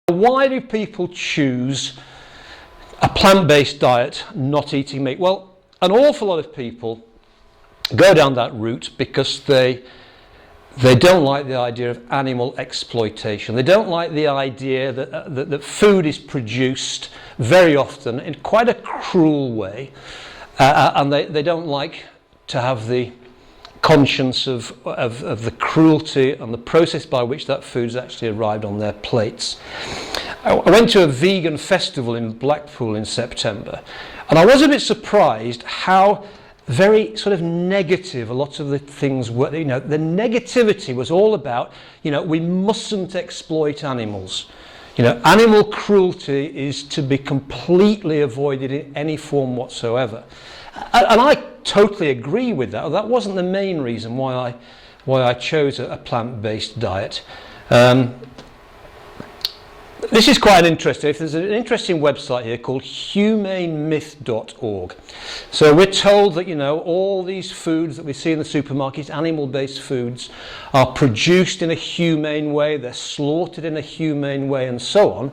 Why do people choose a plant-based diet, not eating meat? Well, an awful lot of people go down that route because they don't like the idea of animal exploitation. They don't like the idea that food is produced very often in quite a cruel way, and they don't like to have the conscience of the cruelty and the process by which that food's actually arrived on their plates. I went to a vegan festival in Blackburn in September, and I was a bit surprised how very sort of negative a lot of the things were. You know, the negativity was all about, you know, we mustn't exploit animals. You know, animal cruelty is to be completely avoided in any form whatsoever. And I totally agree with that. That wasn't the main reason why I chose a plant-based diet. This is quite interesting. There's an interesting website here called humanemyth.org. So we're told that, you know, all these foods that we see in the supermarkets, animal-based foods, are produced in a humane way, they're slaughtered in a humane way, and so on.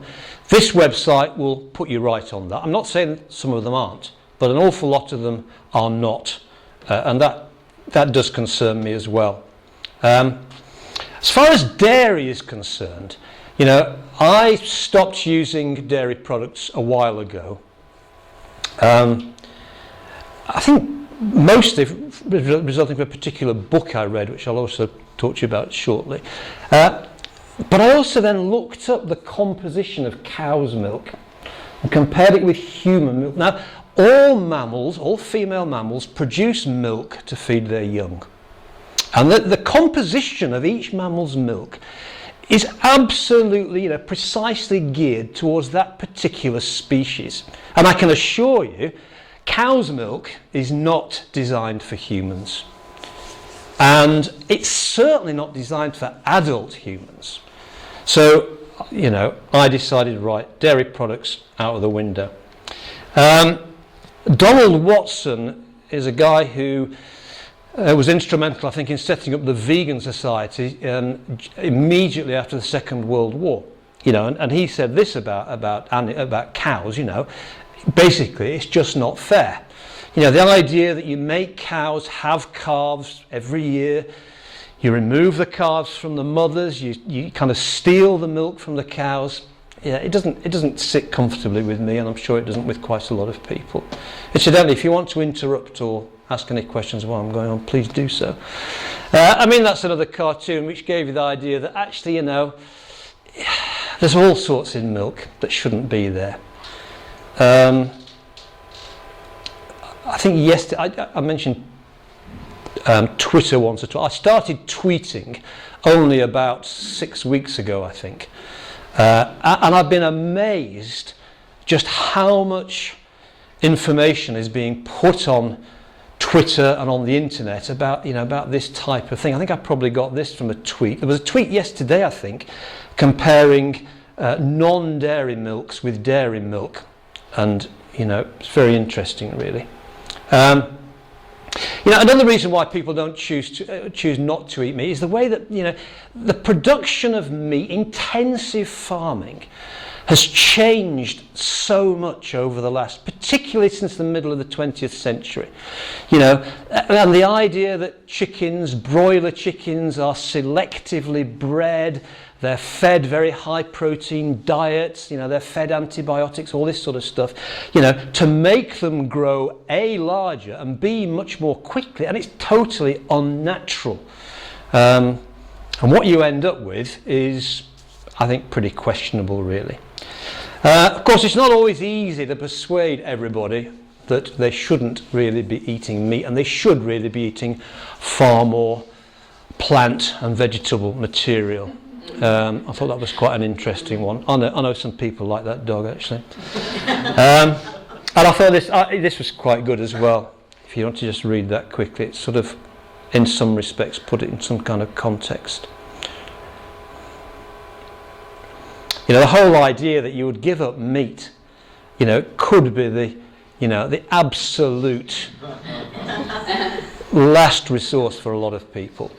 This website will put you right on that. I'm not saying that some of them aren't, but an awful lot of them are not, and that does concern me as well. As far as dairy is concerned, you know, I stopped using dairy products a while ago. I think mostly resulting from a particular book I read, which I'll also talk to you about shortly. But I also then looked up the composition of cow's milk and compared it with human milk. Now, all mammals, all female mammals, produce milk to feed their young. And the composition of each mammal's milk is absolutely, you know, precisely geared towards that particular species. And I can assure you, cow's milk is not designed for humans. And it's certainly not designed for adult humans. So, you know, I decided, right, dairy products out of the window. Donald Watson is a guy who was instrumental, I think, in setting up the Vegan Society immediately after the Second World War. You know, and he said this about cows. You know, basically, it's just not fair. You know, the idea that you make cows have calves every year, you remove the calves from the mothers, you kind of steal the milk from the cows. Yeah, it doesn't sit comfortably with me, and I'm sure it doesn't with quite a lot of people. Incidentally, if you want to interrupt or ask any questions while I'm going on, please do so. I mean, that's another cartoon which gave you the idea that actually, you know, there's all sorts in milk that shouldn't be there. I think yesterday I mentioned Twitter once or twice. I started tweeting only about 6 weeks ago, I think. And I've been amazed just how much information is being put on Twitter and on the internet about, you know, about this type of thing. I think I probably got this from a tweet. There was a tweet yesterday, I think, comparing non-dairy milks with dairy milk, and, you know, it's very interesting, really. You know, another reason why people don't choose not to eat meat is the way that, you know, the production of meat, intensive farming, has changed so much over the last, particularly since the middle of the 20th century. You know, and the idea that chickens, broiler chickens, are selectively bred, they're fed very high protein diets, you know, they're fed antibiotics, all this sort of stuff, you know, to make them grow A, larger, and B, much more quickly, and it's totally unnatural. And what you end up with is, I think, pretty questionable, really. Of course, it's not always easy to persuade everybody that they shouldn't really be eating meat, and they should really be eating far more plant and vegetable material. I thought that was quite an interesting one. I know some people like that dog, actually. And I thought this was quite good as well. If you want to just read that quickly, it's sort of, in some respects, put it in some kind of context. You know, the whole idea that you would give up meat, you know, could be the, you know, the absolute last resource for a lot of people.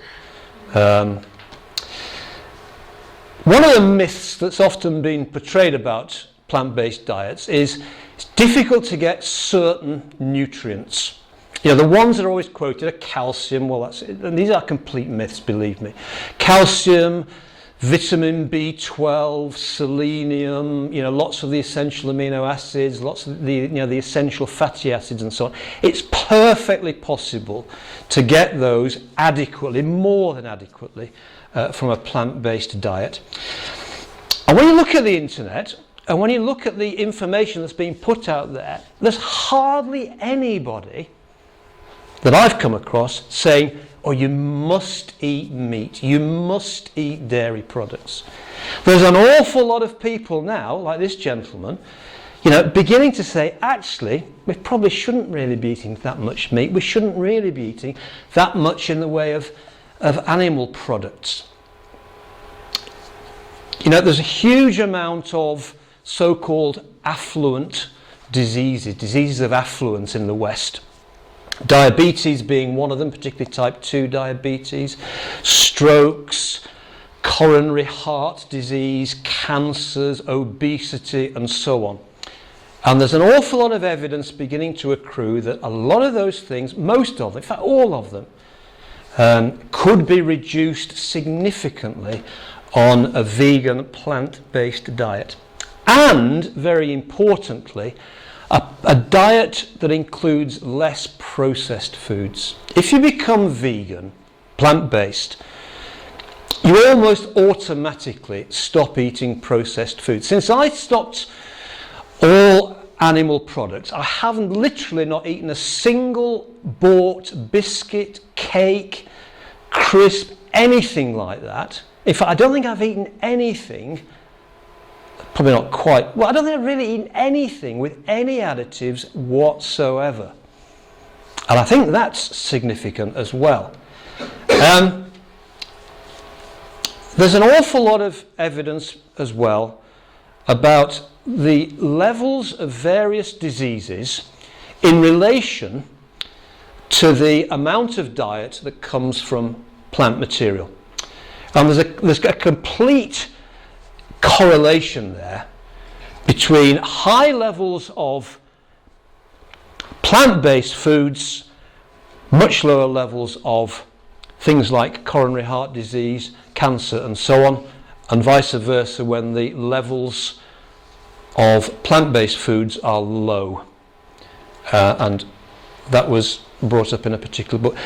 One of the myths that's often been portrayed about plant-based diets is it's difficult to get certain nutrients. You know, the ones that are always quoted are calcium. Well, and these are complete myths, believe me. Calcium, vitamin B12, selenium, you know, lots of the essential amino acids, lots of the, you know, the essential fatty acids and so on. It's perfectly possible to get those adequately, more than adequately, from a plant-based diet. And when you look at the internet, and when you look at the information that's being put out there, there's hardly anybody that I've come across saying, oh, you must eat meat, you must eat dairy products. There's an awful lot of people now, like this gentleman, you know, beginning to say, actually, we probably shouldn't really be eating that much meat, we shouldn't really be eating that much in the way of animal products. You know, there's a huge amount of so-called affluent diseases of affluence in the West. Diabetes being one of them, particularly type 2 diabetes, strokes, coronary heart disease, cancers, obesity, and so on. And there's an awful lot of evidence beginning to accrue that a lot of those things, most of them, in fact all of them, could be reduced significantly on a vegan plant-based diet. And, very importantly, a diet that includes less processed foods. If you become vegan, plant-based, you almost automatically stop eating processed foods. Since I stopped all animal products, I haven't literally not eaten a single bought biscuit, cake, crisp, anything like that. In fact, I don't think I've eaten anything, probably not quite, well, I don't think I've really eaten anything with any additives whatsoever. And I think that's significant as well. There's an awful lot of evidence as well about the levels of various diseases in relation to the amount of diet that comes from plant material. And there's a complete correlation there between high levels of plant-based foods, much lower levels of things like coronary heart disease, cancer and so on, and vice versa when the levels of plant-based foods are low. And that was brought up in a particular book.